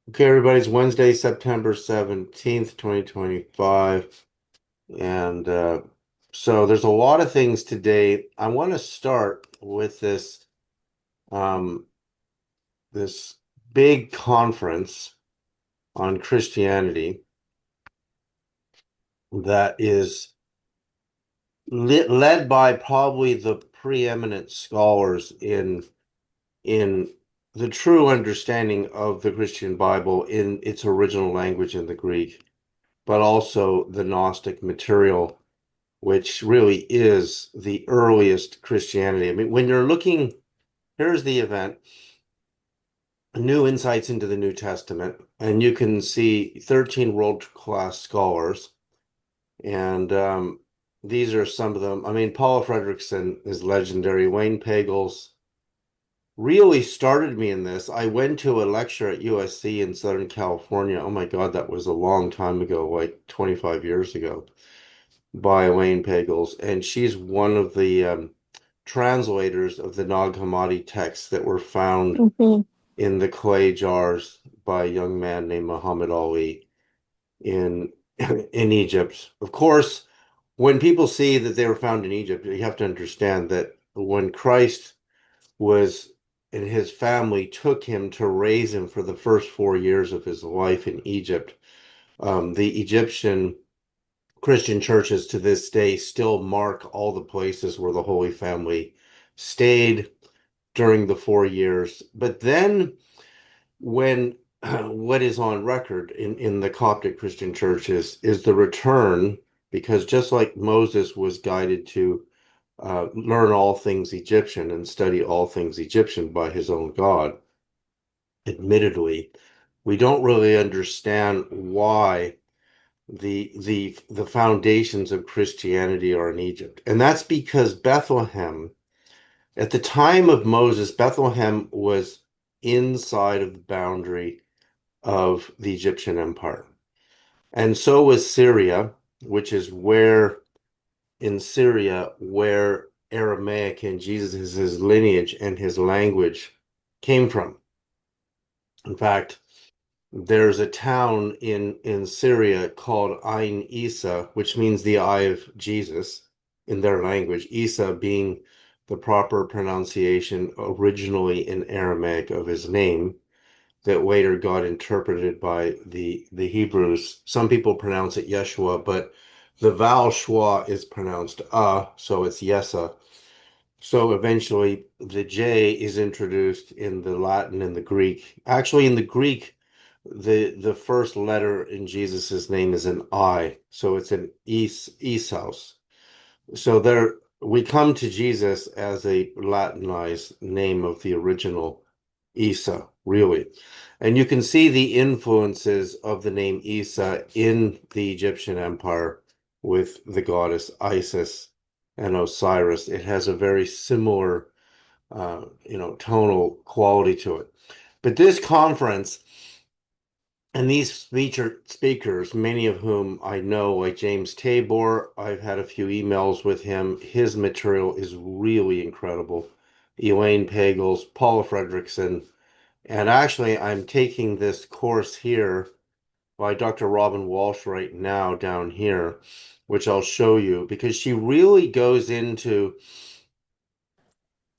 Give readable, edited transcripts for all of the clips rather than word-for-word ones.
Okay, everybody, it's Wednesday, September 17th, 2025. And so there's a lot of things today. I want to start with um, this big conference on Christianity that is led by probably the preeminent scholars in the true understanding of the Christian Bible in its original language in the Greek, but also the Gnostic material, which really is the earliest Christianity. I mean, when you're looking, here's the event, New Insights into the New Testament, and you can see 13 world-class scholars, and these are some of them. I mean, Paula Fredrickson is legendary. Wayne Pagels really started me in this. I went to a lecture at USC in Southern California. Oh my God, that was a long time ago, like 25 years ago, by Elaine Pagels, and she's one of the translators of the Nag Hammadi texts that were found Mhm. in the clay jars by a young man named Muhammad Ali in in Egypt. Of course, when people see that they were found in Egypt, you have to understand that when Christ was and his family took him to raise him for the first 4 years of his life in Egypt, the Egyptian Christian churches to this day still mark all the places where the Holy Family stayed during the 4 years. But then, when what is on record in the Coptic Christian churches is the return, because just like Moses was guided to learn all things Egyptian and study all things Egyptian by his own God, admittedly, we don't really understand why the foundations of Christianity are in Egypt. And that's because Bethlehem, at the time of Moses, Bethlehem was inside of the boundary of the Egyptian Empire. And so was Syria, which is where in Syria where Aramaic and Jesus' lineage and his language came from. In fact, there's a town in Syria called Ain Isa, which means the eye of Jesus in their language, Isa being the proper pronunciation originally in Aramaic of his name that later got interpreted by the Hebrews. Some people pronounce it Yeshua, but the vowel schwa is pronounced so it's Yesa. So eventually the J is introduced in the Latin and the Greek. Actually, in the Greek, the first letter in Jesus's name is an I, so it's an Esau's. So there we come to Jesus as a Latinized name of the original Isa, really. And you can see the influences of the name Isa in the Egyptian Empire with the goddess Isis and Osiris. It has a very similar, tonal quality to it. But this conference and these featured speakers, many of whom I know, like James Tabor, I've had a few emails with him. His material is really incredible. Elaine Pagels, Paula Fredrickson, and actually, I'm taking this course here by Dr. Robin Walsh right now down here, which I'll show you because she really goes into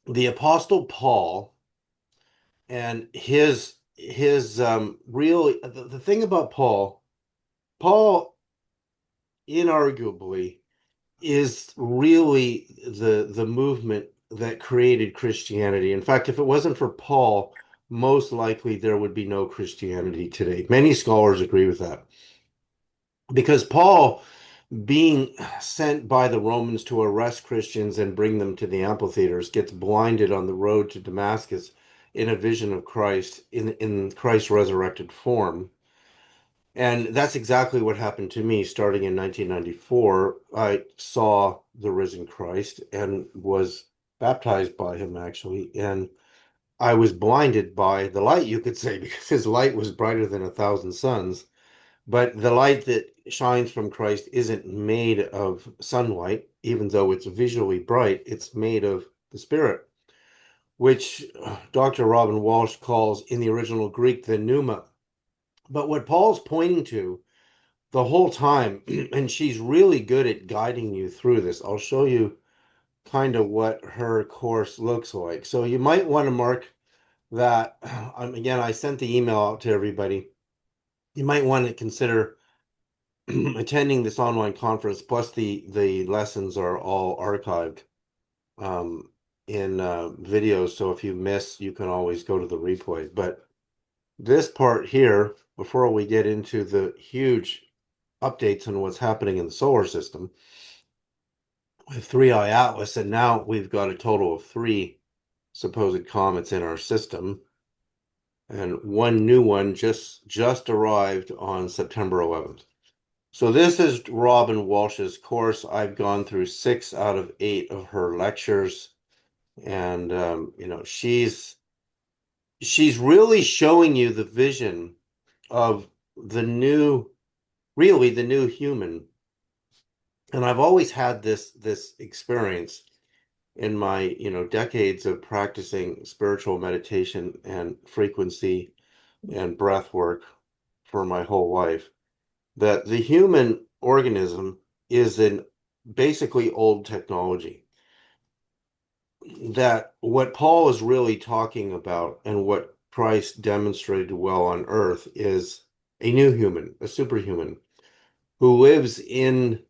the Apostle Paul and his really the thing about Paul inarguably is really the movement that created Christianity. In fact, if it wasn't for Paul, most likely there would be no Christianity today. Many scholars agree with that. Because Paul, being sent by the Romans to arrest Christians and bring them to the amphitheaters, gets blinded on the road to Damascus in a vision of Christ in Christ's resurrected form. And that's exactly what happened to me starting in 1994. I saw the risen Christ and was baptized by him, actually. And I was blinded by the light, you could say, because his light was brighter than a thousand suns. But the light that shines from Christ isn't made of sunlight, even though it's visually bright, it's made of the Spirit, which Dr. Robin Walsh calls in the original Greek the pneuma. But what Paul's pointing to the whole time, and she's really good at guiding you through this. I'll show you kind of what her course looks like. So you might want to mark that. Again, I sent the email out to everybody. You might want to consider attending this online conference. Plus, the lessons are all archived in videos. So if you miss, you can always go to the replay. But this part here, before we get into the huge updates on what's happening in the solar system with 3i Atlas, and now we've got a total of 3 supposed comets in our system, and one new one just arrived on September 11th. So this is Robin Walsh's course. I've gone through 6 out of 8 of her lectures, and she's really showing you the vision of the new, really the new human. And I've always had this experience in my, decades of practicing spiritual meditation and frequency and breath work for my whole life, that the human organism is in basically old technology. That what Paul is really talking about and what Christ demonstrated well on earth is a new human, a superhuman, who lives in,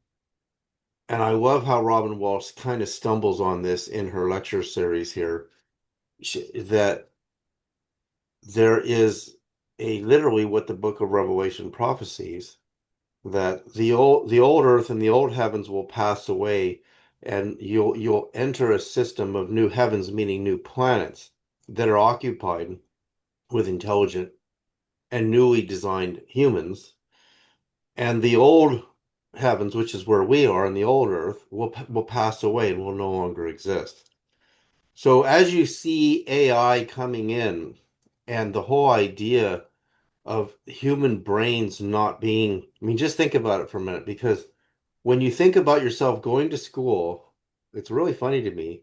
and I love how Robin Walsh kind of stumbles on this in her lecture series here, that there is a literally what the book of Revelation prophesies, that the old earth and the old heavens will pass away, and you'll enter a system of new heavens, meaning new planets that are occupied with intelligent and newly designed humans, and the old heavens, which is where we are, and the old earth will pass away and will no longer exist. So as you see AI coming in, and the whole idea of human brains not being, I mean, just think about it for a minute, because when you think about yourself going to school, it's really funny to me.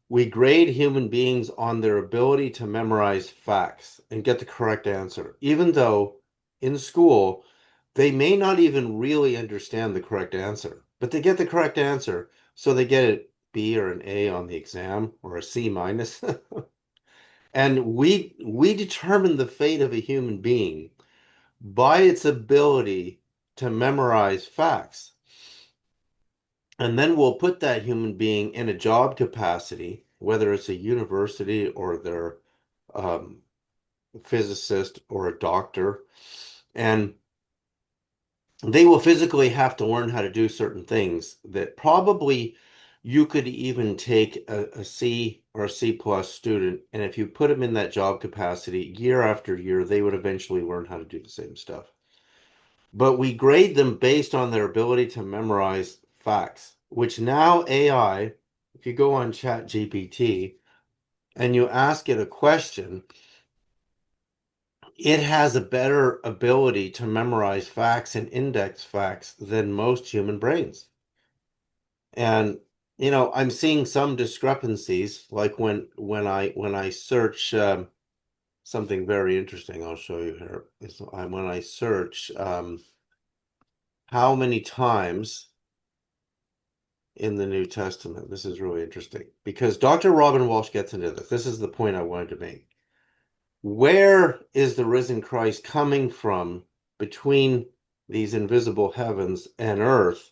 We grade human beings on their ability to memorize facts and get the correct answer, even though in school they may not even really understand the correct answer, but they get the correct answer, so they get a B or an A on the exam or a C minus. And we determine the fate of a human being by its ability to memorize facts. And then we'll put that human being in a job capacity, whether it's a university or they're um, a physicist or a doctor, and they will physically have to learn how to do certain things that probably you could even take a C or a C plus student, and if you put them in that job capacity year after year, they would eventually learn how to do the same stuff. But we grade them based on their ability to memorize facts, which now AI, if you go on Chat GPT and you ask it a question, it has a better ability to memorize facts and index facts than most human brains. And I'm seeing some discrepancies, like when I search something very interesting. I'll show you here. Is when I search how many times in the New Testament. This is really interesting because Dr. Robin Walsh gets into this. This is the point I wanted to make. Where is the risen Christ coming from between these invisible heavens and earth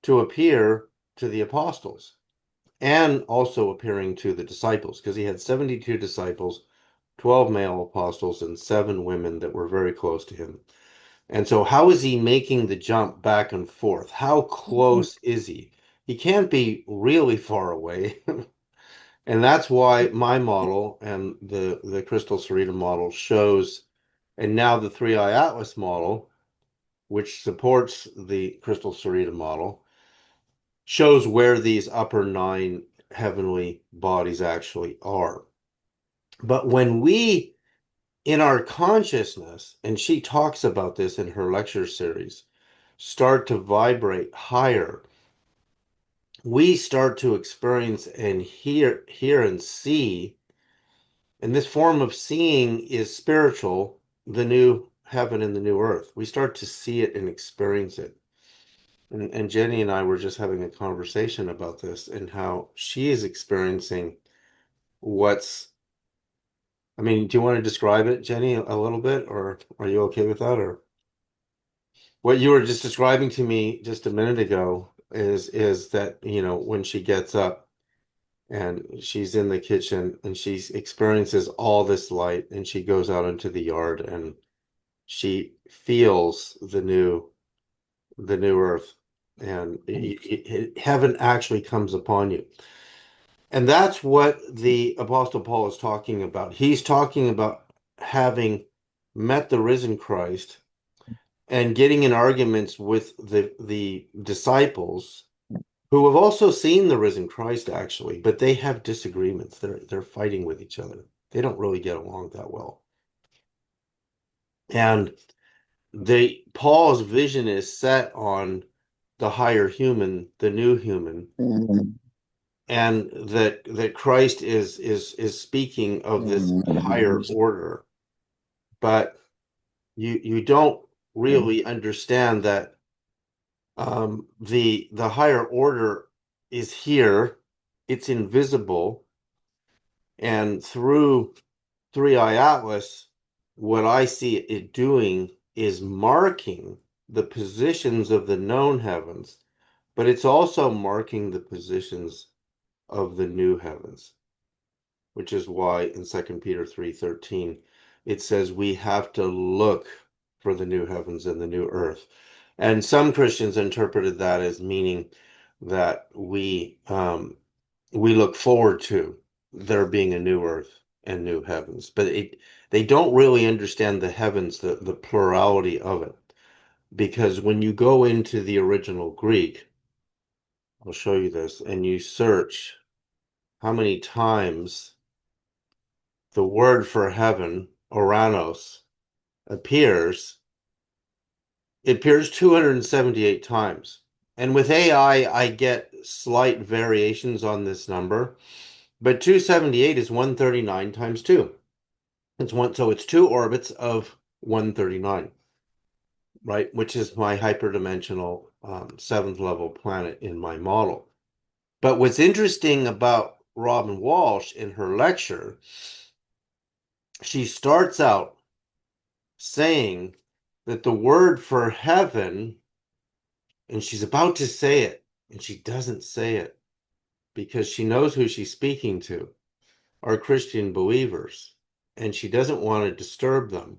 to appear to the apostles and also appearing to the disciples? Because he had 72 disciples, 12 male apostles, and 7 women that were very close to him. And so how is he making the jump back and forth? How close is he? He can't be really far away. And that's why my model and the Crystal Sereda model shows, and now the 3i Atlas model, which supports the Crystal Sereda model, shows where these upper 9 heavenly bodies actually are. But when we, in our consciousness, and she talks about this in her lecture series, start to vibrate higher, we start to experience and hear and see. And this form of seeing is spiritual, the new heaven and the new earth. We start to see it and experience it. And Jenny and I were just having a conversation about this and how she is experiencing what's, I mean, do you want to describe it, Jenny, a little bit, or are you okay with that? Or what you were just describing to me just a minute ago is that, when she gets up and she's in the kitchen and she experiences all this light and she goes out into the yard and she feels the new earth and heaven actually comes upon you. And that's what the Apostle Paul is talking about. He's talking about having met the risen Christ and getting in arguments with the disciples who have also seen the risen Christ actually, but they have disagreements. They're fighting with each other. They don't really get along that well. And Paul's vision is set on the higher human, the new human, and that Christ is speaking of this higher order. But you don't really understand that the higher order is here, it's invisible, and through Three Eye Atlas, what I see it doing is marking the positions of the known heavens, but it's also marking the positions of the new heavens, which is why in 2 Peter 3:13 it says we have to look for the new heavens and the new earth. And some Christians interpreted that as meaning that we look forward to there being a new earth and new heavens, but they don't really understand the heavens, the plurality of it, because when you go into the original Greek, I'll show you this, and you search how many times the word for heaven, Oranos, appears, it appears 278 times. And with AI, I get slight variations on this number, but 278 is 139 times 2. So it's two orbits of 139, right? Which is my hyperdimensional seventh level planet in my model. But what's interesting about Robin Walsh in her lecture, she starts out saying that the word for heaven, and she's about to say it, and she doesn't say it because she knows who she's speaking to, are Christian believers, and she doesn't want to disturb them.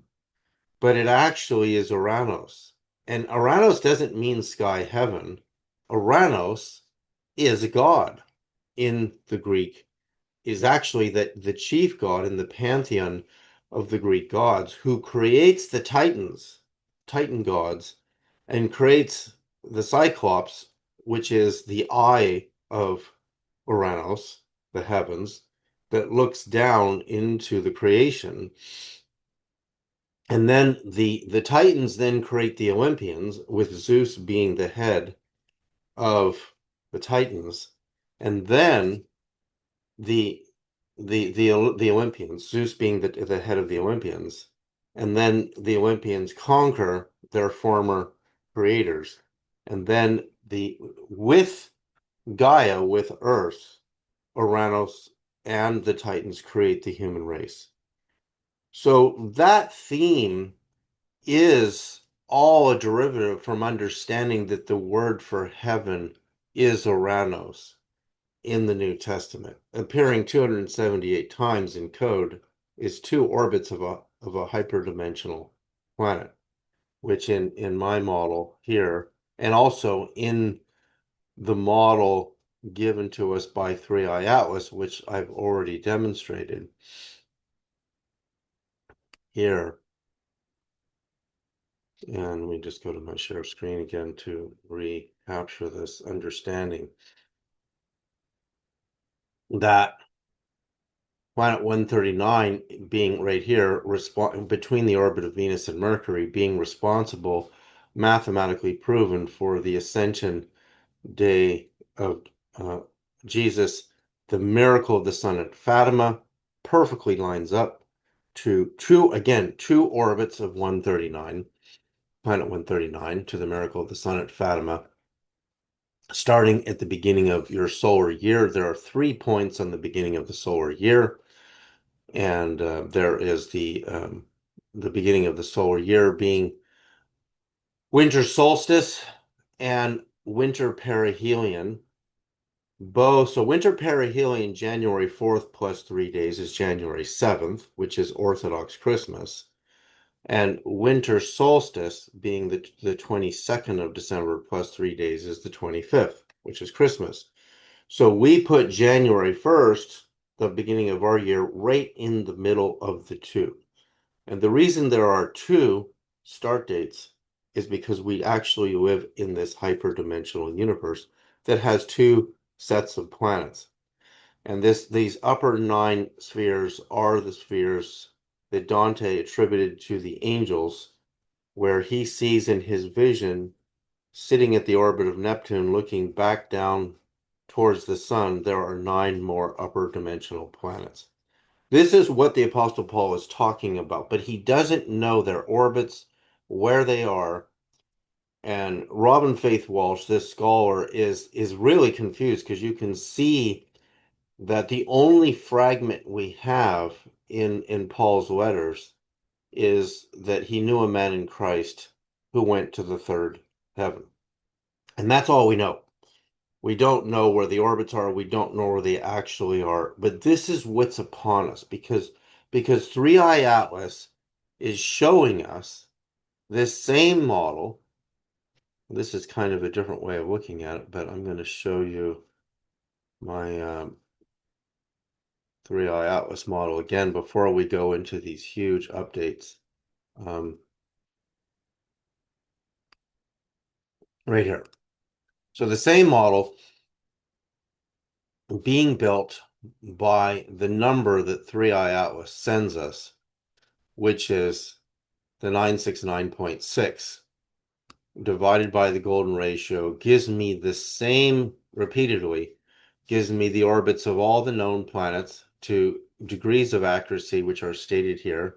But it actually is Oranos. And Oranos doesn't mean sky heaven. Oranos is God in the Greek, is actually the chief god in the pantheon of the Greek gods, who creates the Titan gods, and creates the Cyclops, which is the eye of Oranos, the heavens, that looks down into the creation. And then the Titans then create the Olympians, with Zeus being the head of the Titans, and then the the Olympians, Zeus being the head of the Olympians, and then the Olympians conquer their former creators, and then with Gaia, with Earth, Uranus, and the Titans create the human race. So that theme is all a derivative from understanding that the word for heaven is Oranos in the New Testament, appearing 278 times in code, is two orbits of a hyperdimensional planet, which in my model here, and also in the model given to us by 3i Atlas, which I've already demonstrated here. And let me just go to my share screen again to recapture this understanding that planet 139 being right here, between the orbit of Venus and Mercury, being responsible, mathematically proven, for the ascension day of Jesus, the miracle of the sun at Fatima, perfectly lines up two orbits of 139, planet 139, to the miracle of the sun at Fatima. Starting at the beginning of your solar year, there are 3 points on the beginning of the solar year, and there is the beginning of the solar year being winter solstice and winter perihelion. So winter perihelion, January 4th plus 3 days is January 7th, which is Orthodox Christmas. And winter solstice, being the 22nd of December plus 3 days, is the 25th, which is Christmas. So we put January 1st, the beginning of our year, right in the middle of the two. And the reason there are two start dates is because we actually live in this hyperdimensional universe that has two sets of planets. And these upper 9 spheres are the spheres that Dante attributed to the angels, where he sees in his vision, sitting at the orbit of Neptune, looking back down towards the sun, there are 9 more upper dimensional planets. This is what the Apostle Paul is talking about, but he doesn't know their orbits, where they are. And Robin Faith Walsh, this scholar, is really confused, because you can see that the only fragment we have in Paul's letters is that he knew a man in Christ who went to the third heaven. And that's all we know. We don't know where the orbits are. We don't know where they actually are. But this is what's upon us, because 3i Atlas is showing us this same model. This is kind of a different way of looking at it, but I'm going to show you my 3i Atlas model again before we go into these huge updates. Right here. So the same model being built by the number that 3i Atlas sends us, which is the 969.6 divided by the golden ratio, gives me the same, repeatedly, gives me the orbits of all the known planets to degrees of accuracy, which are stated here.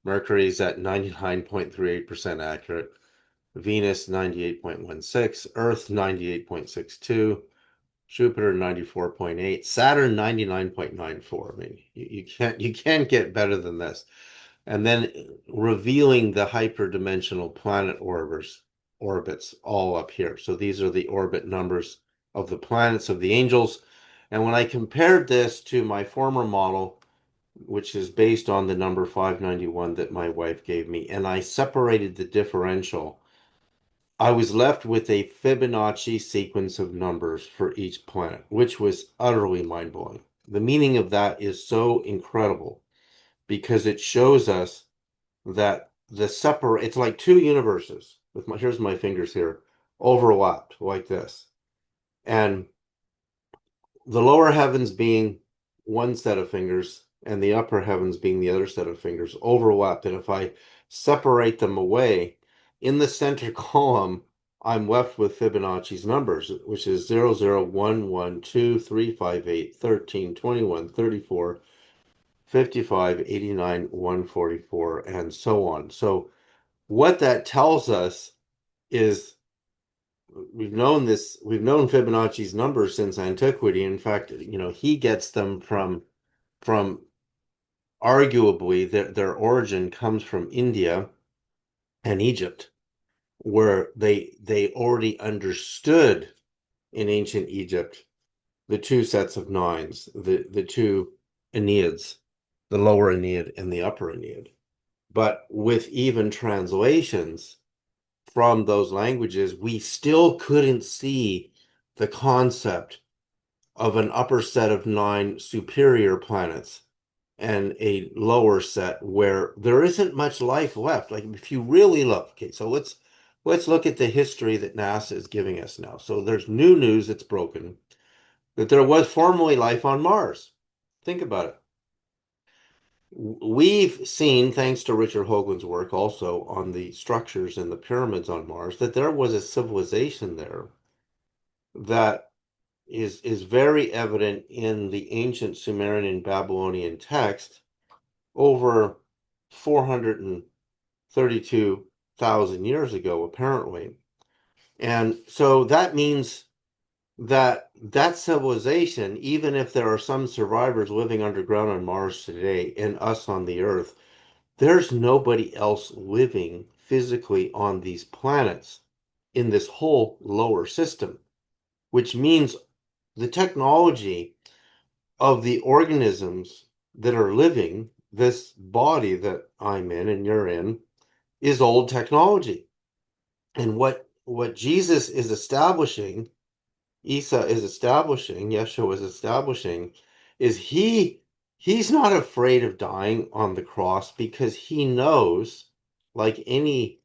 Mercury's at 99.38% accurate, Venus 98.16, Earth 98.62, Jupiter 94.8, Saturn 99.94. I mean, you can't get better than this. And then revealing the hyperdimensional planet orbits all up here. So these are the orbit numbers of the planets of the angels. And when I compared this to my former model, which is based on the number 591 that my wife gave me, and I separated the differential, I was left with a Fibonacci sequence of numbers for each planet, which was utterly mind-blowing. The meaning of that is so incredible, because it shows us that it's like two universes. Here's my fingers here, overlapped like this. And the lower heavens being one set of fingers and the upper heavens being the other set of fingers overlapped. And if I separate them away, in the center column, I'm left with Fibonacci's numbers, which is 0, 0, 1, 1, 2, 3, 5, 8, 13, 21, 34, 55, 89, 144, and so on. So what that tells us is we've known Fibonacci's numbers since antiquity. In fact, he gets them from arguably their origin comes from India and Egypt, where they already understood in ancient Egypt the two sets of nines, the two Enneads, the lower Ennead and the upper Ennead. But with even translations from those languages, we still couldn't see the concept of an upper set of 9 superior planets and a lower set where there isn't much life left. Like, if you really look, okay, so let's look at the history that NASA is giving us now. So there's new news that's broken that there was formerly life on Mars. Think about it. We've seen, thanks to Richard Hoagland's work also on the structures and the pyramids on Mars, that there was a civilization there that is very evident in the ancient Sumerian and Babylonian text over 432,000 years ago, apparently. And so that means that that civilization, even if there are some survivors living underground on Mars today and us on the Earth, there's nobody else living physically on these planets in this whole lower system, which means the technology of the organisms that are living, this body that I'm in and you're in, is old technology. And what Jesus is establishing, Isa is establishing, Yeshua is establishing, is he's not afraid of dying on the cross because he knows, like any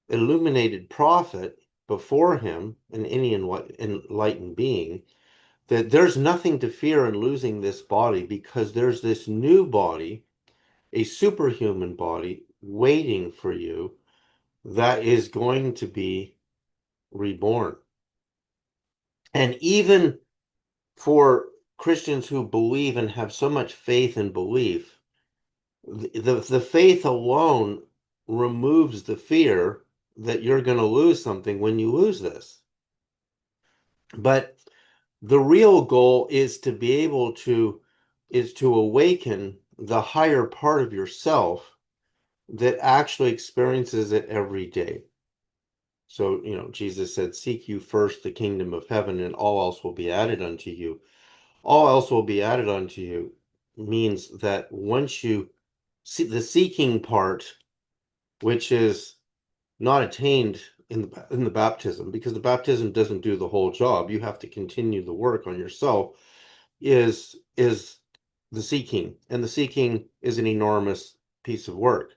illuminated prophet before him and any enlightened being, that there's nothing to fear in losing this body because there's this new body, a superhuman body, waiting for you that is going to be reborn. And even for Christians who believe and have so much faith and belief, the faith alone removes the fear that you're going to lose something when you lose this. But the real goal is to be able to awaken the higher part of yourself that actually experiences it every day. So, Jesus said, seek you first the kingdom of heaven, and all else will be added unto you. All else will be added unto you means that once you see the seeking part, which is not attained in the baptism, because the baptism doesn't do the whole job. You have to continue the work on yourself, is the seeking. And the seeking is an enormous piece of work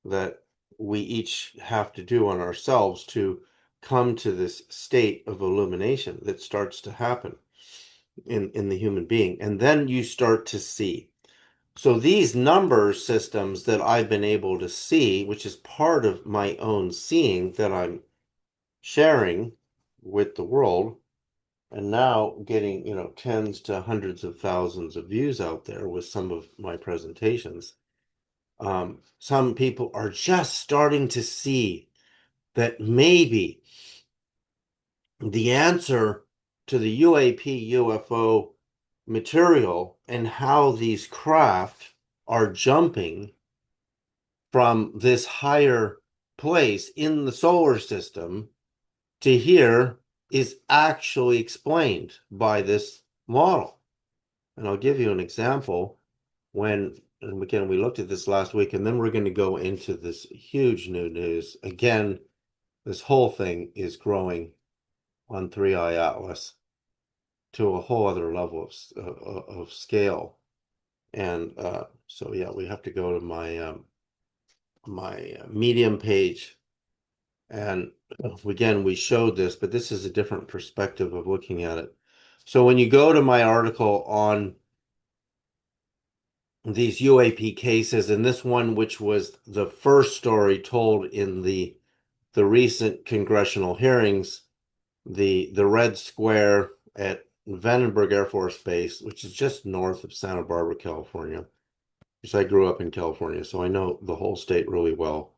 that we each have to do on ourselves to come to this state of illumination that starts to happen in the human being. And then you start to see. So these number systems that I've been able to see, which is part of my own seeing that I'm sharing with the world, and now getting, tens to hundreds of thousands of views out there with some of my presentations. Some people are just starting to see that maybe the answer to the UAP UFO material and how these craft are jumping from this higher place in the solar system to here is actually explained by this model. And I'll give you an example and again, we looked at this last week, and then we're going to go into this huge new news. Again, this whole thing is growing on 3i Atlas to a whole other level of scale. And so, yeah, we have to go to my Medium page. And again, we showed this, but this is a different perspective of looking at it. So when you go to my article on these UAP cases, and this one, which was the first story told in the recent congressional hearings, the red square at Vandenberg Air Force Base, which is just north of Santa Barbara, California, because I grew up in California, so I know the whole state really well,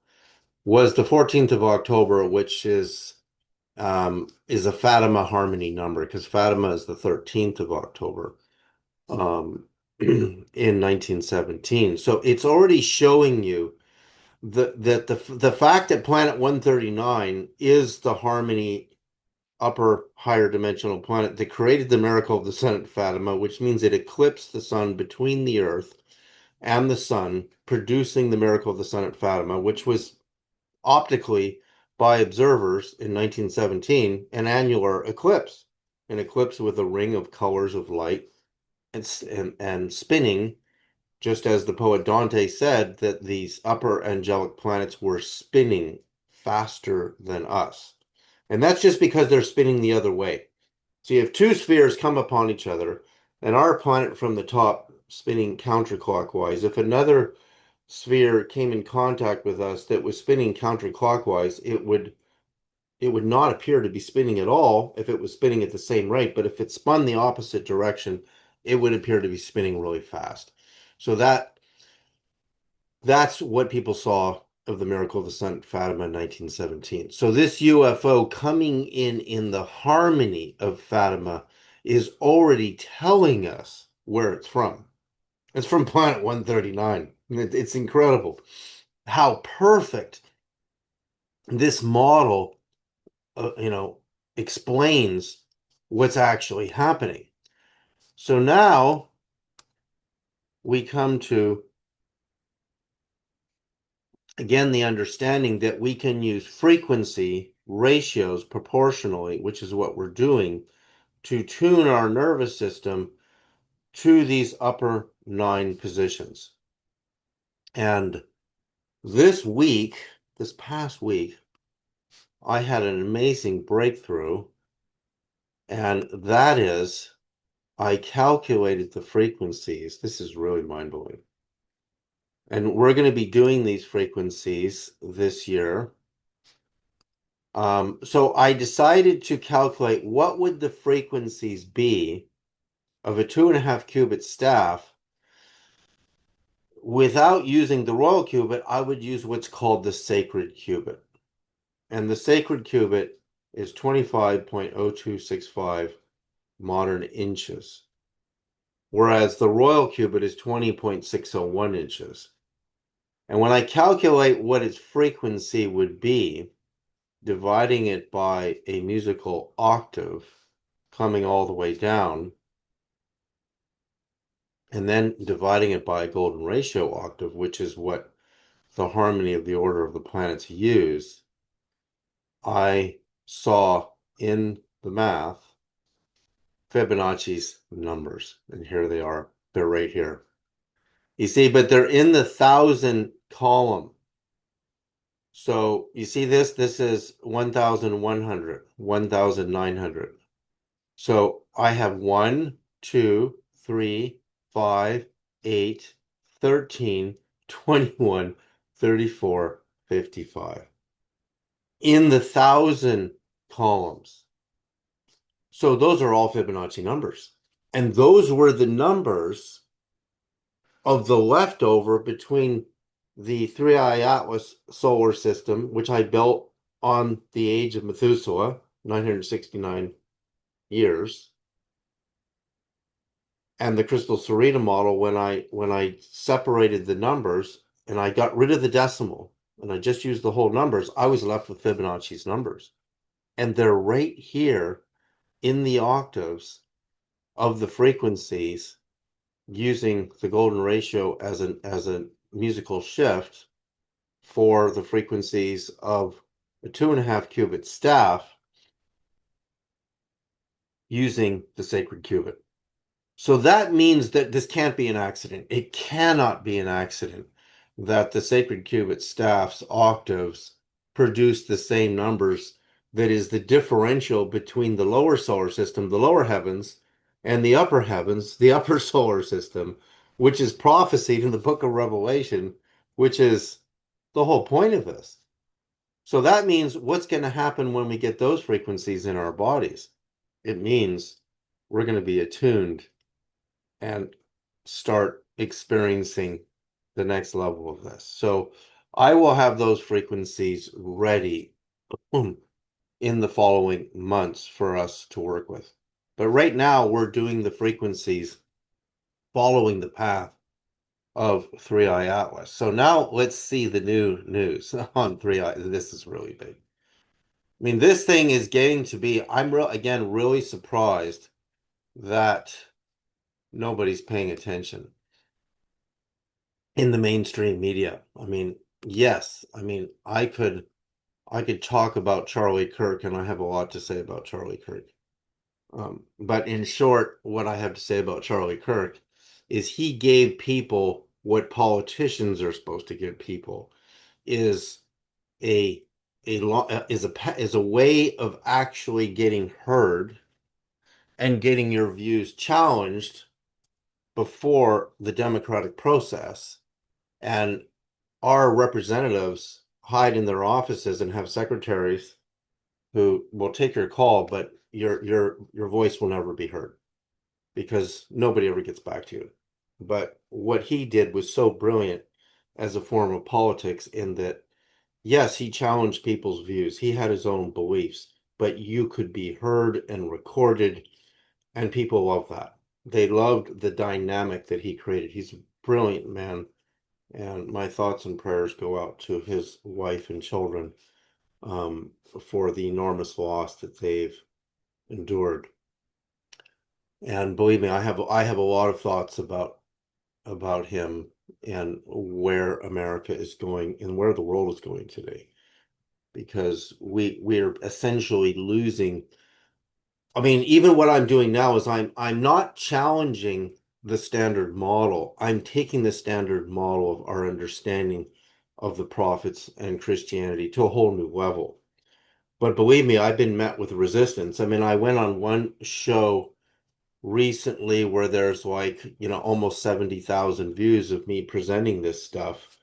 was the 14th of October, which is a Fatima harmony number, because Fatima is the 13th of October in 1917. So it's already showing you that the fact that planet 139 is the harmony upper higher dimensional planet that created the miracle of the sun at Fatima, which means it eclipsed the sun between the Earth and the sun, producing the miracle of the sun at Fatima, which was optically by observers in 1917 an annular eclipse, an eclipse with a ring of colors of light and spinning, just as the poet Dante said that these upper angelic planets were spinning faster than us. And that's just because they're spinning the other way. So you have two spheres come upon each other, and our planet from the top spinning counterclockwise. If another sphere came in contact with us that was spinning counterclockwise, it would not appear to be spinning at all if it was spinning at the same rate. But if it spun the opposite direction, it would appear to be spinning really fast. So That's what people saw of the miracle of the sun at Fatima in 1917. So this UFO coming in the harmony of Fatima is already telling us where it's from. It's from planet 139. It's incredible how perfect this model, explains what's actually happening. So now we come to, again, the understanding that we can use frequency ratios proportionally, which is what we're doing, to tune our nervous system to these upper 9 positions. And this past week, I had an amazing breakthrough, and that is I calculated the frequencies. This is really mind-blowing. And we're going to be doing these frequencies this year. So I decided to calculate what would the frequencies be of a 2.5 cubit staff. Without using the royal cubit, I would use what's called the sacred cubit. And the sacred cubit is 25.0265 modern inches, whereas the royal cubit is 20.601 inches. And when I calculate what its frequency would be, dividing it by a musical octave, coming all the way down, and then dividing it by a golden ratio octave, which is what the harmony of the order of the planets use, I saw in the math Fibonacci's numbers. And here they are. They're right here. You see, but they're in the 1,000 column. So you see this? This is 1,100, 1,900. So I have 1, 2, 3, 5, 8, 13, 21, 34, 55 in the 1,000 columns. So those are all Fibonacci numbers. And those were the numbers of the leftover between the 3i Atlas solar system, which I built on the age of Methuselah, 969 years, and the Crystal Sereda model, when I separated the numbers and I got rid of the decimal and I just used the whole numbers, I was left with Fibonacci's numbers. And they're right here in the octaves of the frequencies, using the golden ratio as a musical shift for the frequencies of a 2.5 cubit staff using the sacred cubit. So that means that this can't be an accident. It cannot be an accident that the sacred cubit staff's octaves produce the same numbers that is the differential between the lower solar system, the lower heavens, and the upper heavens, the upper solar system, which is prophesied in the book of Revelation, which is the whole point of this. So that means what's going to happen when we get those frequencies in our bodies? It means we're going to be attuned and start experiencing the next level of this. So I will have those frequencies ready in the following months for us to work with. But right now we're doing the frequencies following the path of 3i Atlas. So now let's see the new news on 3i. This is really big. I mean, this thing is getting to be, I'm again really surprised that nobody's paying attention in the mainstream media. I mean, yes, I mean, I could talk about Charlie Kirk, and I have a lot to say about Charlie Kirk. But in short, what I have to say about Charlie Kirk is he gave people what politicians are supposed to give people, is a way of actually getting heard and getting your views challenged before the democratic process. And our representatives hide in their offices and have secretaries who will take your call, but your voice will never be heard because nobody ever gets back to you. But what he did was so brilliant as a form of politics in that, yes, he challenged people's views. He had his own beliefs, but you could be heard and recorded, and people love that. They loved the dynamic that he created. He's a brilliant man, and my thoughts and prayers go out to his wife and children for the enormous loss that they've endured. And believe me, I have a lot of thoughts about him and where America is going and where the world is going today, because we're essentially losing. I mean, even what I'm doing now is I'm not challenging the standard model. I'm taking the standard model of our understanding of the prophets and Christianity to a whole new level. But believe me, I've been met with resistance. I mean, I went on one show recently where there's like, almost 70,000 views of me presenting this stuff.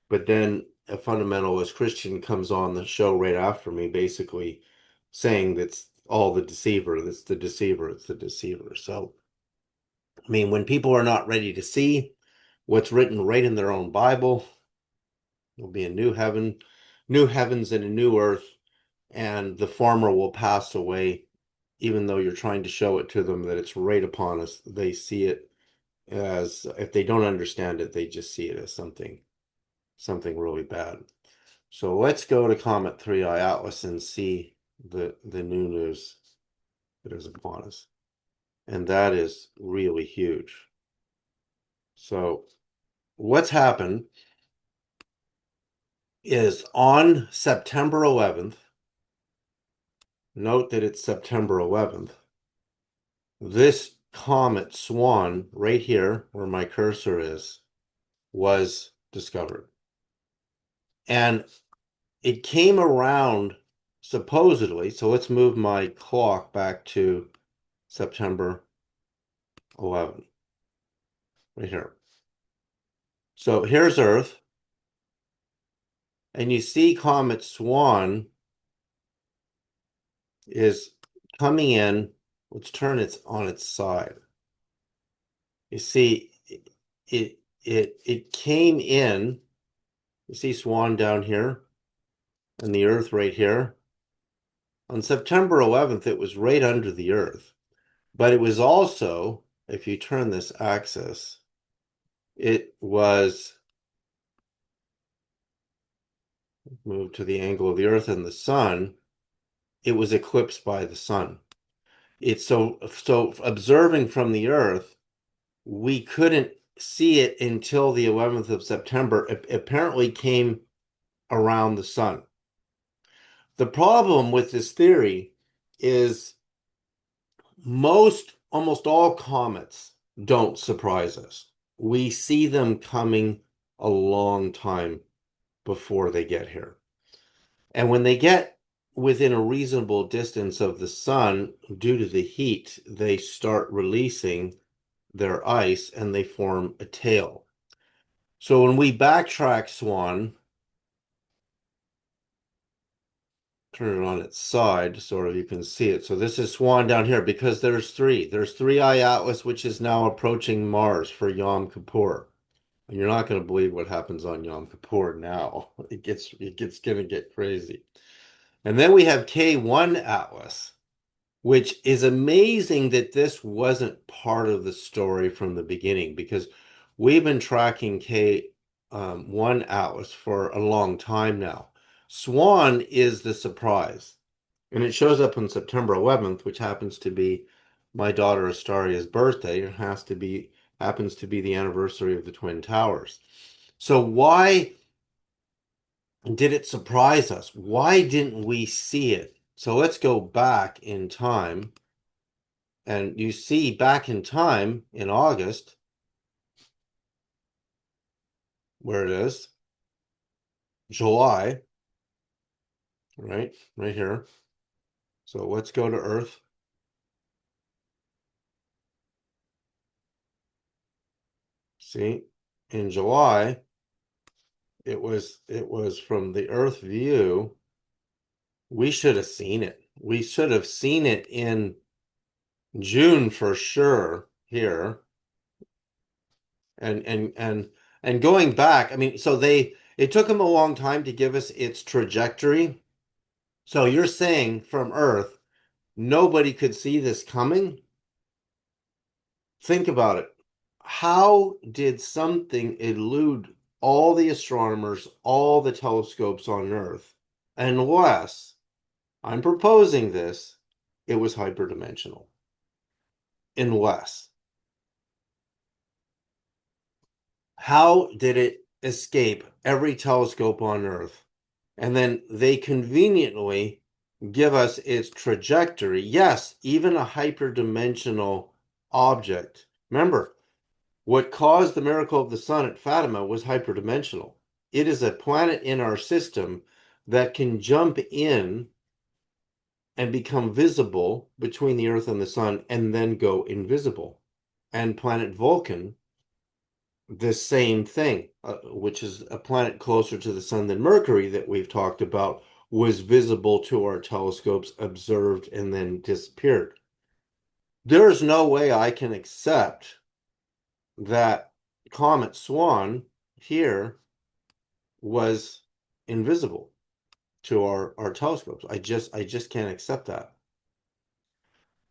But then a fundamentalist Christian comes on the show right after me, basically saying that's all the deceiver, that's the deceiver, it's the deceiver. So, I mean, when people are not ready to see what's written right in their own Bible, there'll be a new heaven, new heavens and a new earth, and the former will pass away. Even though you're trying to show it to them that it's right upon us, they see it as, if they don't understand it, they just see it as something really bad. So let's go to Comet 3i Atlas and see the new news that is upon us. And that is really huge. So what's happened is on September 11th, note that it's September 11th, this Comet Swan right here where my cursor is was discovered. And it came around supposedly, so let's move my clock back to September 11, right here. So here's Earth, and you see Comet Swan is coming in. Let's turn it on its side. You see, it came in. You see Swan down here, and the Earth right here. On September 11th, it was right under the Earth, but it was also, if you turn this axis, it was moved to the angle of the Earth and the Sun. It was eclipsed by the Sun. It's so observing from the Earth, we couldn't see it until the 11th of September. It apparently came around the Sun. The problem with this theory is almost all comets don't surprise us. We see them coming a long time before they get here. And when they get within a reasonable distance of the sun, due to the heat, they start releasing their ice and they form a tail. So when we backtrack Swan, turn it on its side, sort of, you can see it. So this is Swan down here because there's three. There's 3i Atlas, which is now approaching Mars for Yam Kippur. And you're not going to believe what happens on Yom Kippur now. It's going to get crazy. And then we have K1 Atlas, which is amazing that this wasn't part of the story from the beginning, because we've been tracking K1 Atlas for a long time now. Swan is the surprise. And it shows up on September 11th, which happens to be my daughter Astaria's birthday. It happens to be the anniversary of the Twin Towers. So why did it surprise us? Why didn't we see it? So let's go back in time. And you see back in time in August, where it is, July, right here. So let's go to Earth. See, in July, it was from the Earth view. We should have seen it. We should have seen it in June for sure here. And And going back, I mean, so it took them a long time to give us its trajectory. So you're saying from Earth, nobody could see this coming? Think about it. How did something elude all the astronomers, all the telescopes on Earth, unless I'm proposing this, it was hyperdimensional? Unless. How did it escape every telescope on Earth? And then they conveniently give us its trajectory. Yes, even a hyperdimensional object. Remember, what caused the miracle of the sun at Fatima was hyperdimensional. It is a planet in our system that can jump in and become visible between the Earth and the sun and then go invisible. And planet Vulcan, the same thing, which is a planet closer to the sun than Mercury that we've talked about, was visible to our telescopes, observed, and then disappeared. There's no way I can accept that Comet Swan here was invisible to our telescopes. I just can't accept that.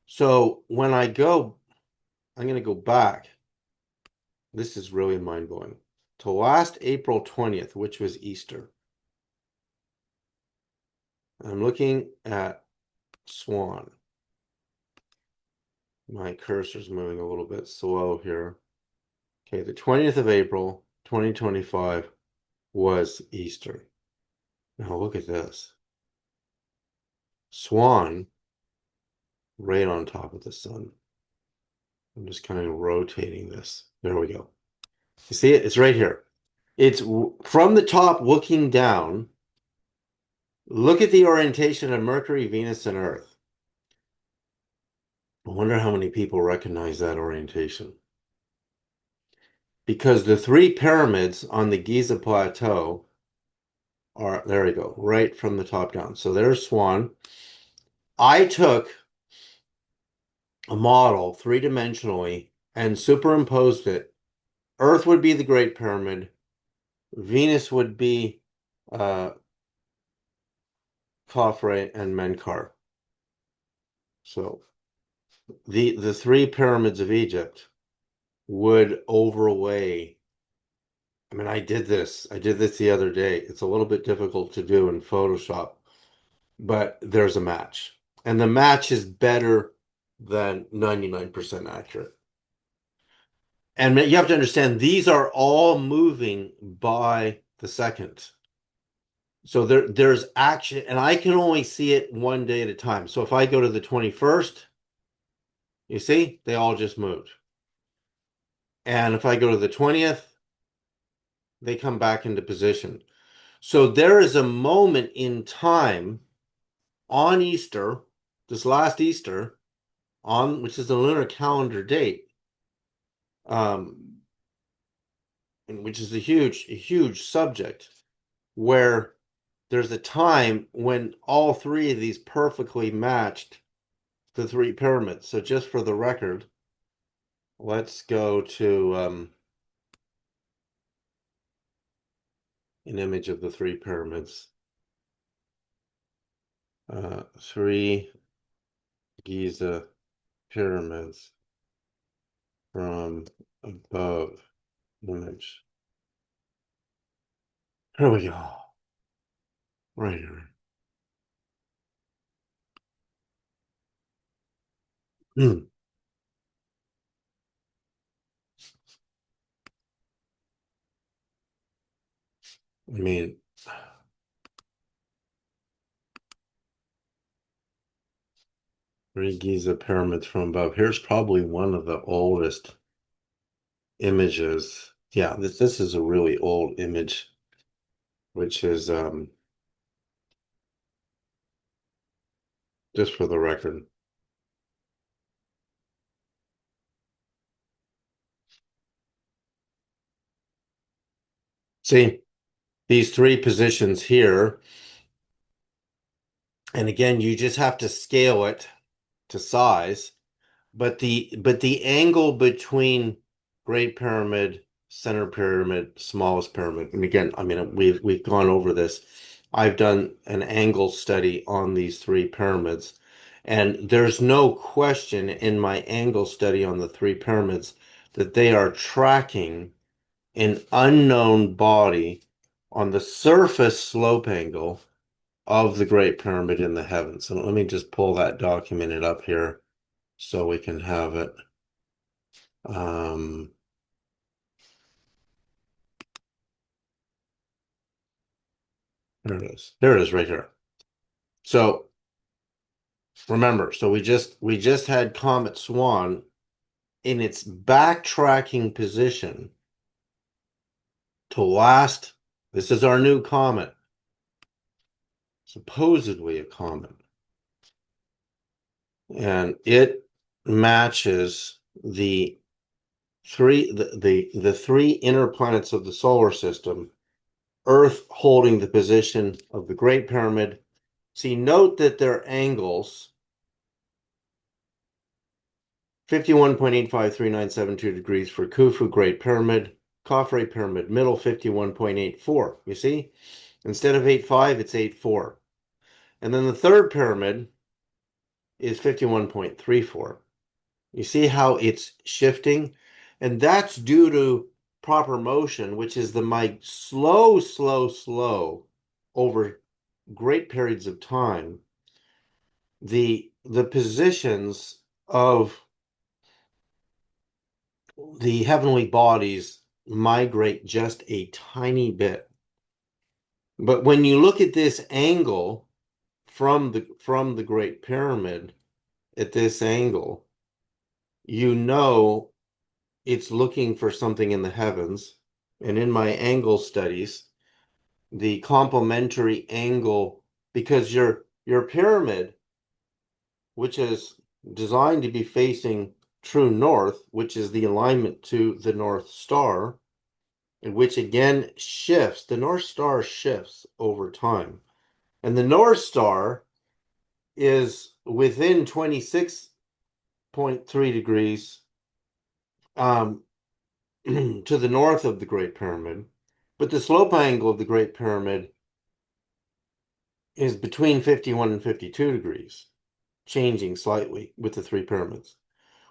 So when I'm going to go back. This is really mind-blowing. To last April 20th, which was Easter. I'm looking at Swan. My cursor's moving a little bit slow here. Okay, the 20th of April, 2025 was Easter. Now look at this. Swan right on top of the sun. I'm just kind of rotating this. There we go. You see it? It's right here. It's from the top looking down. Look at the orientation of Mercury, Venus, and Earth. I wonder how many people recognize that orientation. Because the three pyramids on the Giza Plateau are, there we go, right from the top down. So there's Swan. I took a model three-dimensionally and superimposed it. Earth would be the Great Pyramid. Venus would be Khafre and Menkaure. So the three pyramids of Egypt would overlay. I mean, I did this the other day. It's a little bit difficult to do in Photoshop, but there's a match. And the match is better than 99% accurate. And you have to understand, these are all moving by the second. So there's action, and I can only see it one day at a time. So if I go to the 21st, you see, they all just moved. And if I go to the 20th, they come back into position. So there is a moment in time on Easter, this last Easter, on which is the lunar calendar date, which is a huge subject, where there's a time when all three of these perfectly matched the three pyramids. So just for the record, let's go to an image of the three pyramids. Three Giza pyramids from above image. Here we go. Right here. I mean, three Giza pyramids from above. Here's probably one of the oldest images. Yeah, this is a really old image, which is just for the record. See, these three positions here, and again, you just have to scale it to size, but the angle between Great Pyramid, center pyramid, smallest pyramid. And again, I mean, we've gone over this. I've done an angle study on these three pyramids, and there's no question in my angle study on the three pyramids that they are tracking an unknown body on the surface slope angle of the Great Pyramid in the heavens. And let me just pull that documented up here so we can have it. Um, there it is. There it is right here. So remember, so we just had Comet Swan in its backtracking position to last. This is our new comet, supposedly a comet, and it matches the three inner planets of the solar system, Earth holding the position of the Great Pyramid. See, note that their angles 51.853972 degrees for Khufu Great Pyramid, Khafre Pyramid Middle 51.84. You see? Instead of 8.5, it's 8.4. And then the third pyramid is 51.34. You see how it's shifting? And that's due to proper motion, which is the slow over great periods of time. The positions of the heavenly bodies migrate just a tiny bit. But when you look at this angle from the Great Pyramid at this angle, you know it's looking for something in the heavens. And in my angle studies, the complementary angle, because your pyramid, which is designed to be facing true north, which is the alignment to the North Star, and which again shifts. The North Star shifts over time. And the North Star is within 26.3 degrees to the north of the Great Pyramid. But the slope angle of the Great Pyramid is between 51 and 52 degrees, changing slightly with the three pyramids,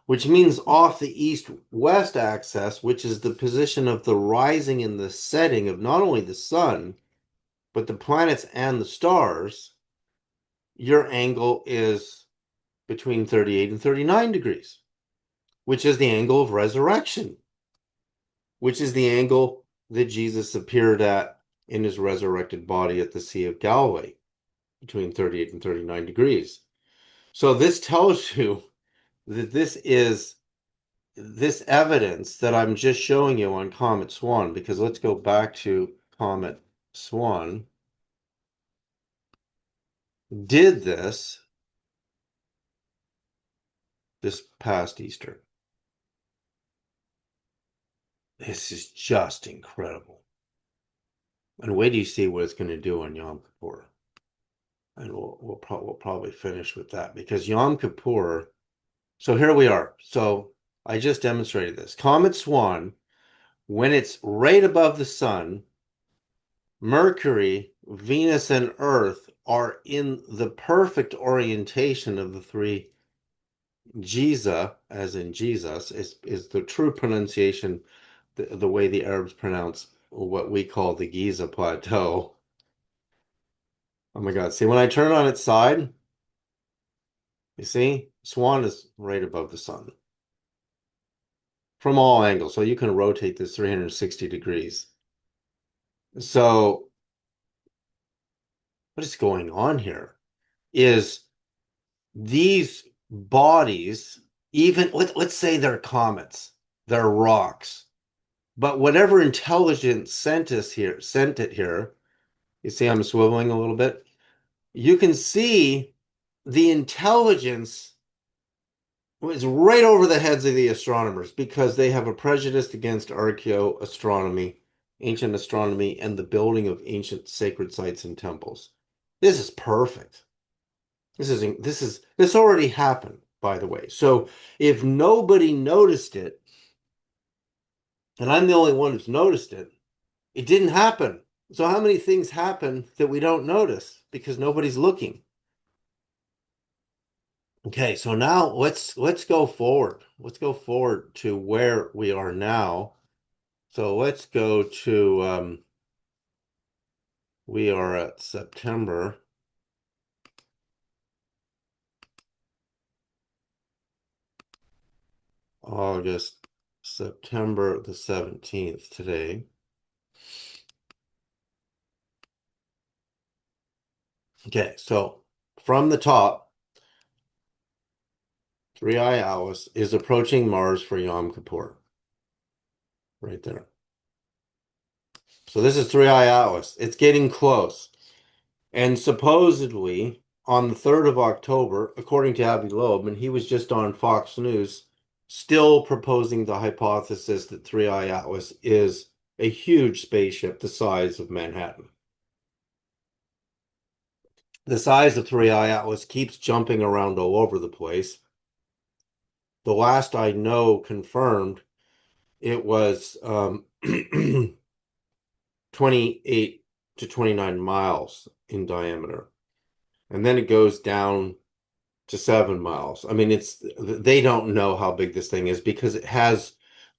which means off the east-west axis, which is the position of the rising and the setting of not only the sun, but the planets and the stars, your angle is between 38 and 39 degrees, which is the angle of resurrection, which is the angle that Jesus appeared at in his resurrected body at the Sea of Galilee, between 38 and 39 degrees. So this tells you that this evidence that I'm just showing you on Comet Swan, because let's go back to Comet Swan, did this past Easter. This is just incredible. And wait till you see what it's going to do on Yam Kippur. And we'll probably finish with that, because Yam Kippur. So here we are. So I just demonstrated this. Comet Swan, when it's right above the sun, Mercury, Venus, and Earth are in the perfect orientation of the three Giza, as in Jesus, is the true pronunciation, the way the Arabs pronounce what we call the Giza Plateau. Oh my God. See, when I turn on its side, you see, Swan is right above the sun from all angles. So you can rotate this 360 degrees. So what is going on here is these bodies, even let's say they're comets, they're rocks, but whatever intelligence sent it here, you see I'm swiveling a little bit, you can see the intelligence was right over the heads of the astronomers, because they have a prejudice against archaeoastronomy, ancient astronomy, and the building of ancient sacred sites and temples. This is perfect. This already happened, by the way. So if nobody noticed it, And I'm the only one who's noticed it. It didn't happen. So how many things happen that we don't notice because nobody's looking? Okay, so now let's go forward. Let's go forward to where we are now. So let's go to we are at September, August, September the 17th today. Okay, so from the top, 3i Atlas is approaching Mars for Yam Kippur, right there. So this is 3i Atlas. It's getting close. And supposedly on the 3rd of October, according to Avi Loeb, and he was just on Fox News, still proposing the hypothesis that 3i Atlas is a huge spaceship the size of Manhattan. The size of 3i Atlas keeps jumping around all over the place. The last I know confirmed, it was 28 to 29 miles in diameter. And then it goes down to 7 miles. I mean, they don't know how big this thing is because it has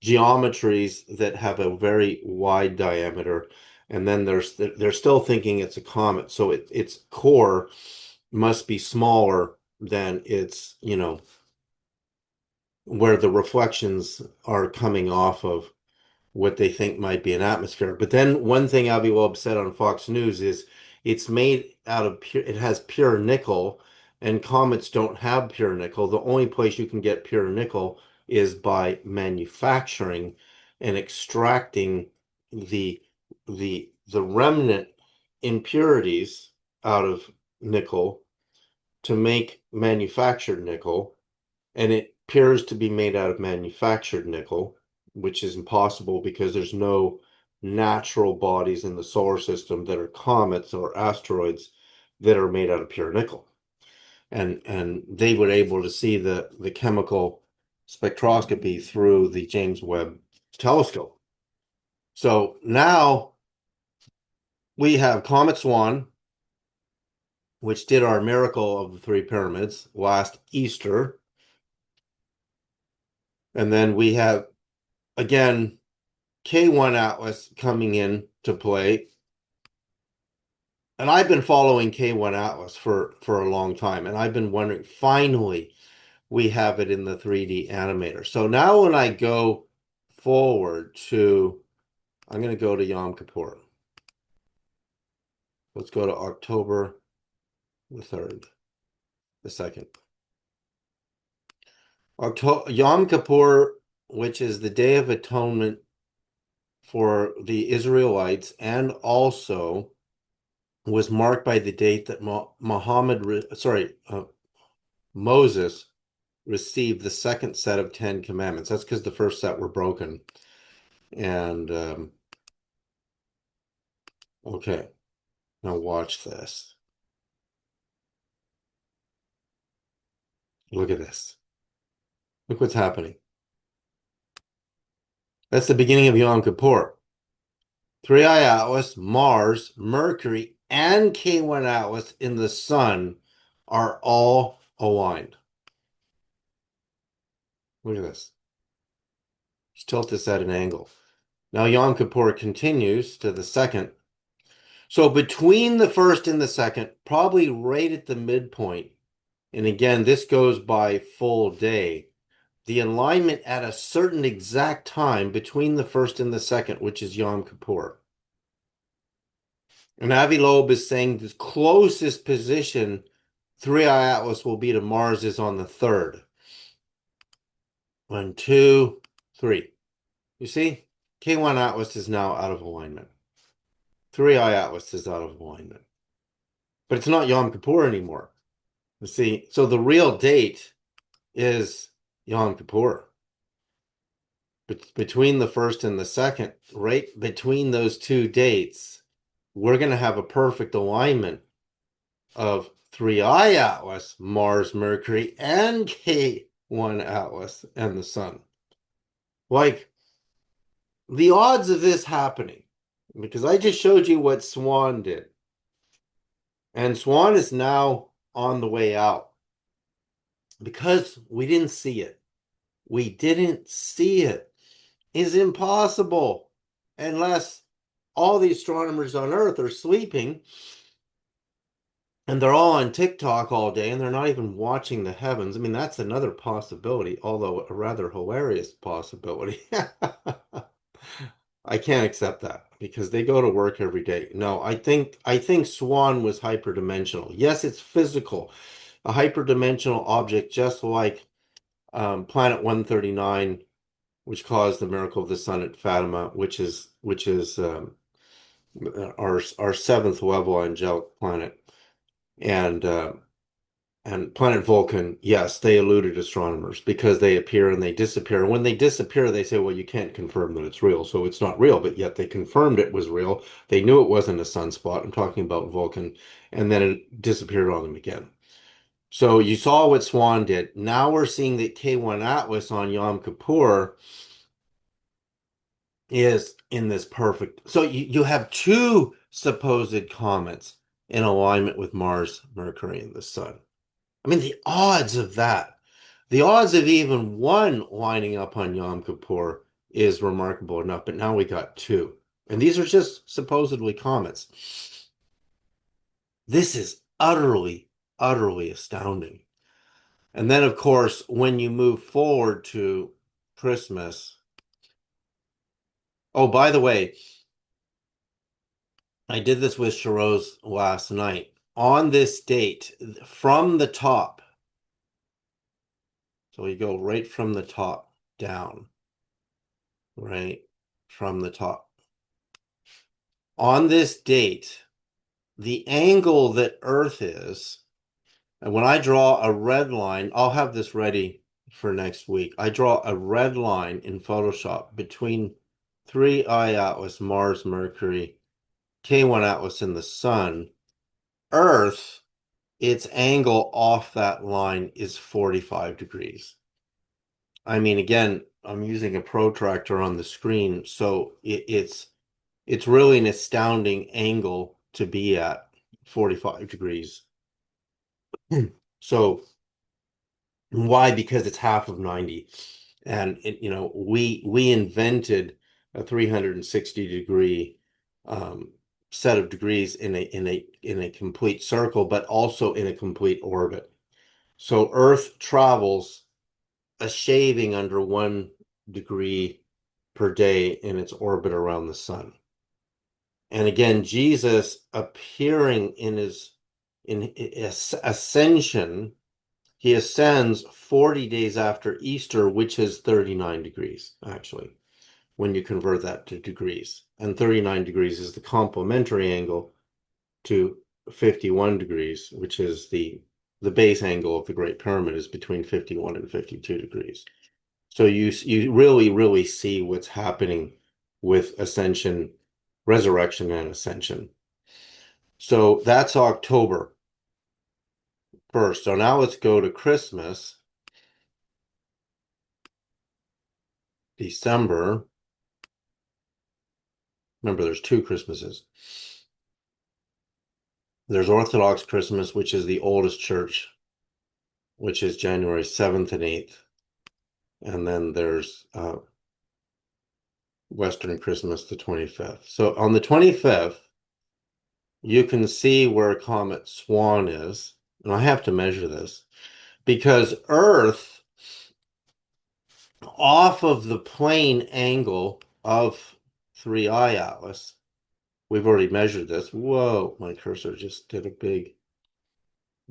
geometries that have a very wide diameter. And then they're still thinking it's a comet. So its core must be smaller than its, where the reflections are coming off of what they think might be an atmosphere. But then one thing Avi Loeb said on Fox News is it's made out of it has pure nickel, and comets don't have pure nickel. The only place you can get pure nickel is by manufacturing and extracting the remnant impurities out of nickel to make manufactured nickel, and it appears to be made out of manufactured nickel, which is impossible because there's no natural bodies in the solar system that are comets or asteroids that are made out of pure nickel. And they were able to see the chemical spectroscopy through the James Webb telescope. So now we have Comet Swan, which did our miracle of the three pyramids last Easter. And then we have, again, K1 Atlas coming in to play. And I've been following K1 Atlas for a long time, and I've been wondering, finally, we have it in the 3D animator. So now when I go forward to, I'm going to go to Yom Kippur. Let's go to October the 3rd, the 2nd. Yom Kippur, which is the Day of Atonement for the Israelites, and also was marked by the date that Moses received the second set of 10 commandments. That's because the first set were broken. And okay, now watch this. Look at this. Look what's happening. That's the beginning of Yom Kippur. 3i Atlas, Mars, Mercury, and K1 Atlas in the sun are all aligned. Look at this. Just tilt this at an angle. Now Yom Kippur continues to the 2nd. So between the 1st and the 2nd, probably right at the midpoint, and again, this goes by full day, the alignment at a certain exact time between the 1st and the 2nd, which is Yom Kippur. And Avi Loeb is saying the closest position 3i Atlas will be to Mars is on the 3rd. 1, 2, 3. You see? K1 Atlas is now out of alignment. 3i Atlas is out of alignment. But it's not Yom Kippur anymore. You see? So the real date is Yom Kippur. Between the 1st and the 2nd, right between those two dates, we're going to have a perfect alignment of 3i Atlas, Mars, Mercury, and K1 Atlas and the sun. Like, the odds of this happening, because I just showed you what Swan did, and Swan is now on the way out because we didn't see it. We didn't see it. Is impossible unless all the astronomers on Earth are sleeping and they're all on TikTok all day and they're not even watching the heavens. I mean, that's another possibility, although a rather hilarious possibility. I can't accept that because they go to work every day. No, I think Swan was hyperdimensional. Yes, it's physical. A hyperdimensional object just like Planet 139, which caused the miracle of the sun at Fatima, which is our seventh level angelic planet, and planet Vulcan. Yes, they eluded astronomers because they appear and they disappear. When they disappear, they say, "Well, you can't confirm that it's real, so it's not real." But yet they confirmed it was real. They knew it wasn't a sunspot. I'm talking about Vulcan, and then it disappeared on them again. So you saw what Swan did. Now we're seeing that K1 Atlas on Yam Kippur is in this perfect. So you have two supposed comets in alignment with Mars, Mercury, and the Sun. I mean, the odds of that, the odds of even one lining up on Yom Kippur is remarkable enough, but now we got two. And these are just supposedly comets. This is utterly, utterly astounding. And then, of course, when you move forward to Christmas, oh, by the way, I did this with Shiroz last night. On this date, from the top, so you go right from the top down, right from the top. On this date, the angle that Earth is, and when I draw a red line, I'll have this ready for next week. I draw a red line in Photoshop between 3I Atlas, Mars, Mercury, K1 Atlas, and the Sun. Earth, its angle off that line is 45 degrees. I mean, again, I'm using a protractor on the screen, so it's really an astounding angle to be at 45 degrees. So why? Because it's half of 90. And we invented a 360-degree set of degrees in a complete circle, but also in a complete orbit. So Earth travels a shaving under 1 degree per day in its orbit around the sun. And again, Jesus appearing in ascension, he ascends 40 days after Easter, which is 39 degrees, actually, when you convert that to degrees. And 39 degrees is the complementary angle to 51 degrees, which is the base angle of the Great Pyramid is between 51 and 52 degrees. So you really, really see what's happening with ascension, resurrection, and ascension. So that's October 1st. So now let's go to Christmas, December. Remember, there's two Christmases. There's Orthodox Christmas, which is the oldest church, which is January 7th and 8th. And then there's Western Christmas, the 25th. So on the 25th, you can see where Comet Swan is. And I have to measure this because Earth, off of the plane angle of 3I Atlas, we've already measured this. Whoa, my cursor just did a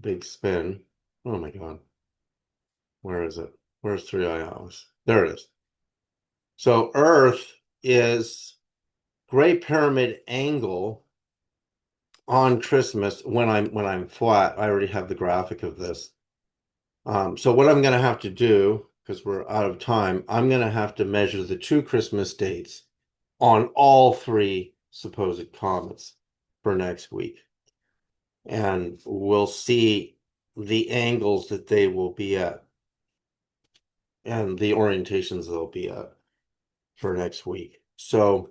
big spin. Oh my God. Where is it? Where's 3I Atlas? There it is. So Earth is Great Pyramid angle on Christmas when I'm flat. I already have the graphic of this. So what I'm going to have to do, because we're out of time, I'm going to have to measure the two Christmas dates on all three supposed comets for next week. And we'll see the angles that they will be at and the orientations they'll be at for next week. So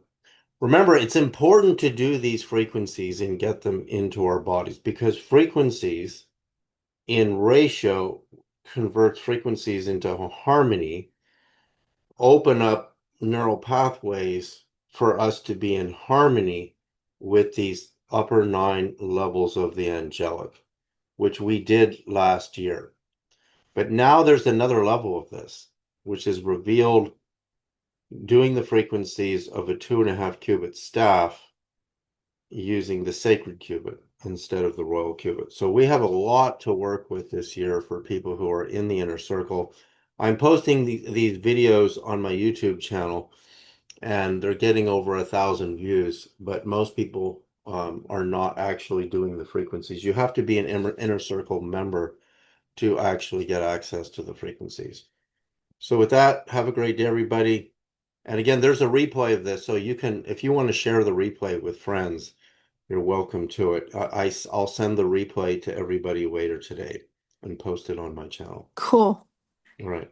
remember, it's important to do these frequencies and get them into our bodies because frequencies in ratio converts frequencies into harmony, open up neural pathways for us to be in harmony with these upper 9 levels of the angelic, which we did last year. But now there's another level of this, which is revealed doing the frequencies of a 2.5 cubit staff using the sacred cubit instead of the royal cubit. So we have a lot to work with this year for people who are in the inner circle. I'm posting these videos on my YouTube channel and they're getting over 1,000 views, but most people are not actually doing the frequencies. You have to be an inner circle member to actually get access to the frequencies. So with that, have a great day, everybody. And again, there's a replay of this, so you can, if you want to share the replay with friends, you're welcome to it. I'll send the replay to everybody later today and post it on my channel. Cool. All right.